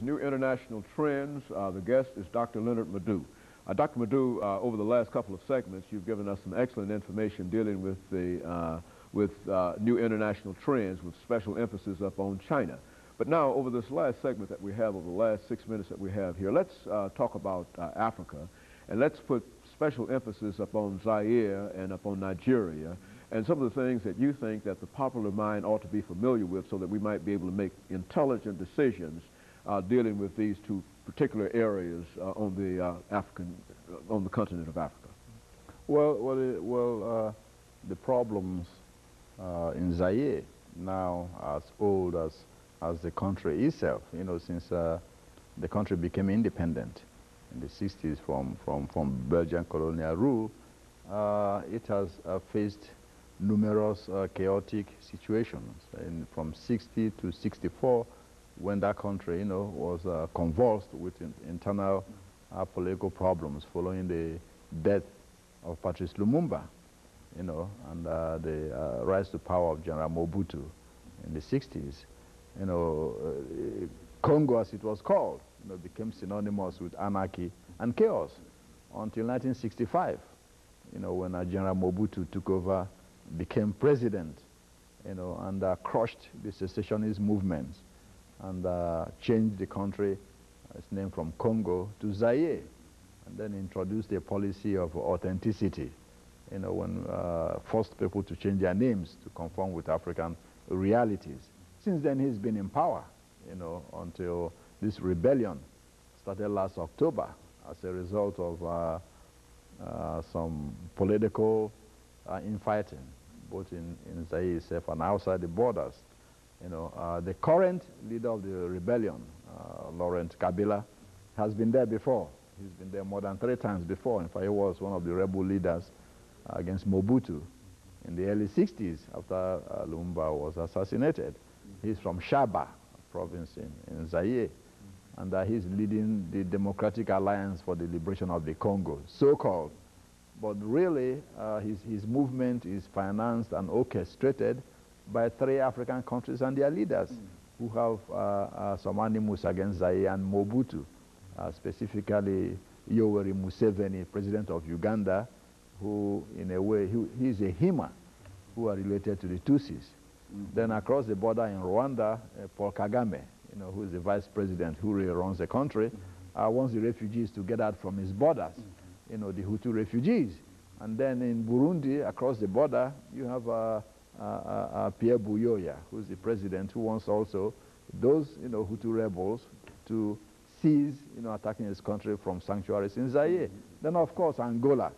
New International Trends. The guest is Dr. LMadu4. Dr. LMadu4, over the last couple of segments, you've given us some excellent information dealing with the new international trends with special emphasis up on China. But now, over this last segment that we have, over the last 6 minutes that we have here, let's talk about Africa, and let's put special emphasis upon Zaire and upon Nigeria, and some of the things that you think that the popular mind ought to be familiar with so that we might be able to make intelligent decisions dealing with these two particular areas on the continent of Africa. Well, the problems in Zaire now as old as the country itself, you know, since the country became independent in the 60s from Belgian colonial rule, it has faced numerous chaotic situations. From 60 to 64, when that country, you know, was convulsed with internal political problems following the death of Patrice Lumumba, you know, and the rise to power of General Mobutu in the 60s. You know, Congo, as it was called, you know, became synonymous with anarchy and chaos until 1965, you know, when General Mobutu took over, became president, you know, and crushed the secessionist movements and changed the country, its name from Congo to Zaire, and then introduced a policy of authenticity, you know, when forced people to change their names to conform with African realities. Since then, he's been in power, you know, until this rebellion started last October as a result of some political infighting, both in Zaire itself and outside the borders. You know, the current leader of the rebellion, Laurent Kabila, has been there before. He's been there more than 3 times before. In fact, he was one of the rebel leaders against Mobutu in the early 60s after Lumumba was assassinated. He's from Shaba province in Zaire, and he's leading the Democratic Alliance for the Liberation of the Congo, so-called. But really, his movement is financed and orchestrated by 3 African countries and their leaders who have some animus against Zaire and Mobutu, specifically Yoweri Museveni, president of Uganda, who, in a way, he's a Hima, who are related to the Tutsis. Then across the border in Rwanda, Paul Kagame, you know, who is the vice president who really runs the country, wants the refugees to get out from his borders, you know, the Hutu refugees. And then in Burundi, across the border, you have Pierre Buyoya, who is the president, who wants also those, you know, Hutu rebels to cease, you know, attacking his country from sanctuaries in Zaire. Then, of course, Angola,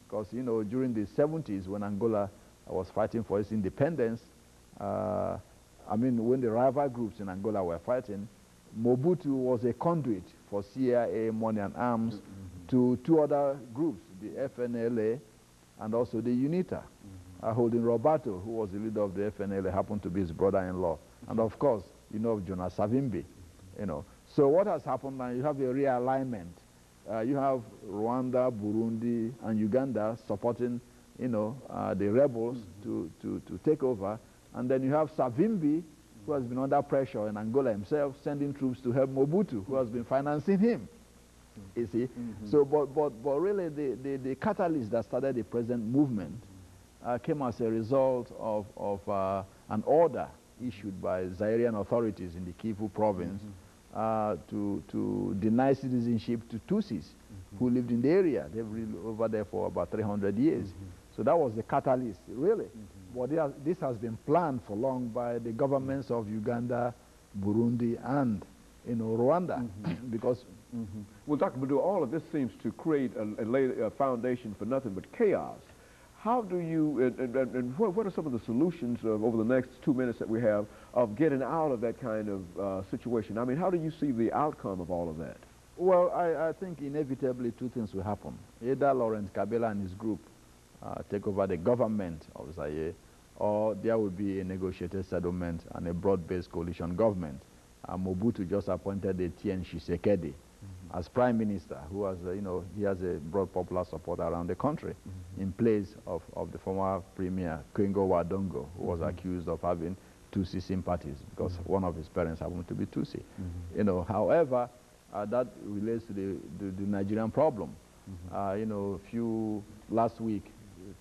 because, you know, during the 70s, when Angola was fighting for its independence, I mean, when the rival groups in Angola were fighting, Mobutu was a conduit for CIA money and arms to 2 other groups, the FNLA and also the UNITA. Holding Roberto, who was the leader of the FNLA, happened to be his brother-in-law. And of course, you know of Jonas Savimbi, you know. So what has happened now, you have a realignment. You have Rwanda, Burundi, and Uganda supporting, you know, the rebels to take over. And then you have Savimbi, who has been under pressure in Angola himself, sending troops to help Mobutu, who has been financing him. You see? So, but really, the catalyst that started the present movement came as a result of an order issued by Zairean authorities in the Kivu province to deny citizenship to Tutsis who lived in the area. They've lived over there for about 300 years. So that was the catalyst, really. But this has been planned for long by the governments of Uganda, Burundi, and, you know, Rwanda, because... Well, Dr. LMadu4, all of this seems to create a foundation for nothing but chaos. How do you, and what are some of the solutions over the next 2 minutes that we have of getting out of that kind of situation? I mean, how do you see the outcome of all of that? Well, I think inevitably 2 things will happen. Either Laurent Kabila and his group take over the government of Zaire, or there will be a negotiated settlement and a broad-based coalition government. Mobutu just appointed Etienne Tshisekedi as prime minister, who has, you know, he has a broad popular support around the country, in place of the former premier, Kwengo Wadongo, who was accused of having Tutsi sympathies because one of his parents happened to be Tutsi. You know, however, that relates to the Nigerian problem. You know, last week,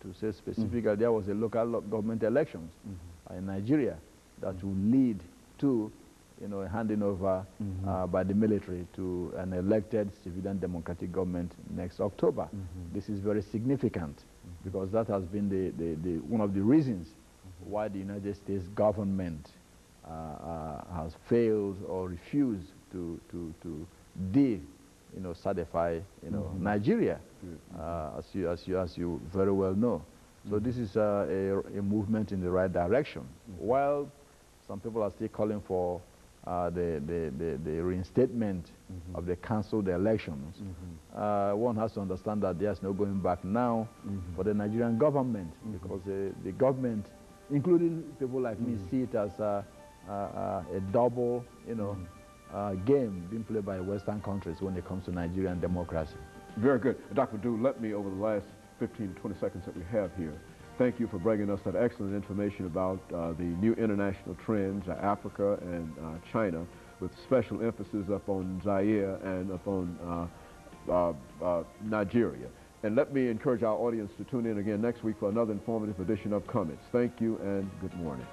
to say specifically, there was a local government elections in Nigeria that will lead to, you know, a handing over by the military to an elected civilian democratic government next October. This is very significant because that has been one of the reasons why the United States government has failed or refused to certify, Nigeria, as you very well know. So this is a movement in the right direction. While some people are still calling for the reinstatement of the cancelled elections, one has to understand that there's no going back now for the Nigerian government because the government, including people like me, see it as a double, game being played by Western countries when it comes to Nigerian democracy. Very good. Dr. Madu, let me, over the last 15 to 20 seconds that we have here, thank you for bringing us that excellent information about the new international trends, Africa and China, with special emphasis upon Zaire and upon Nigeria. And let me encourage our audience to tune in again next week for another informative edition of Comments. Thank you and good morning.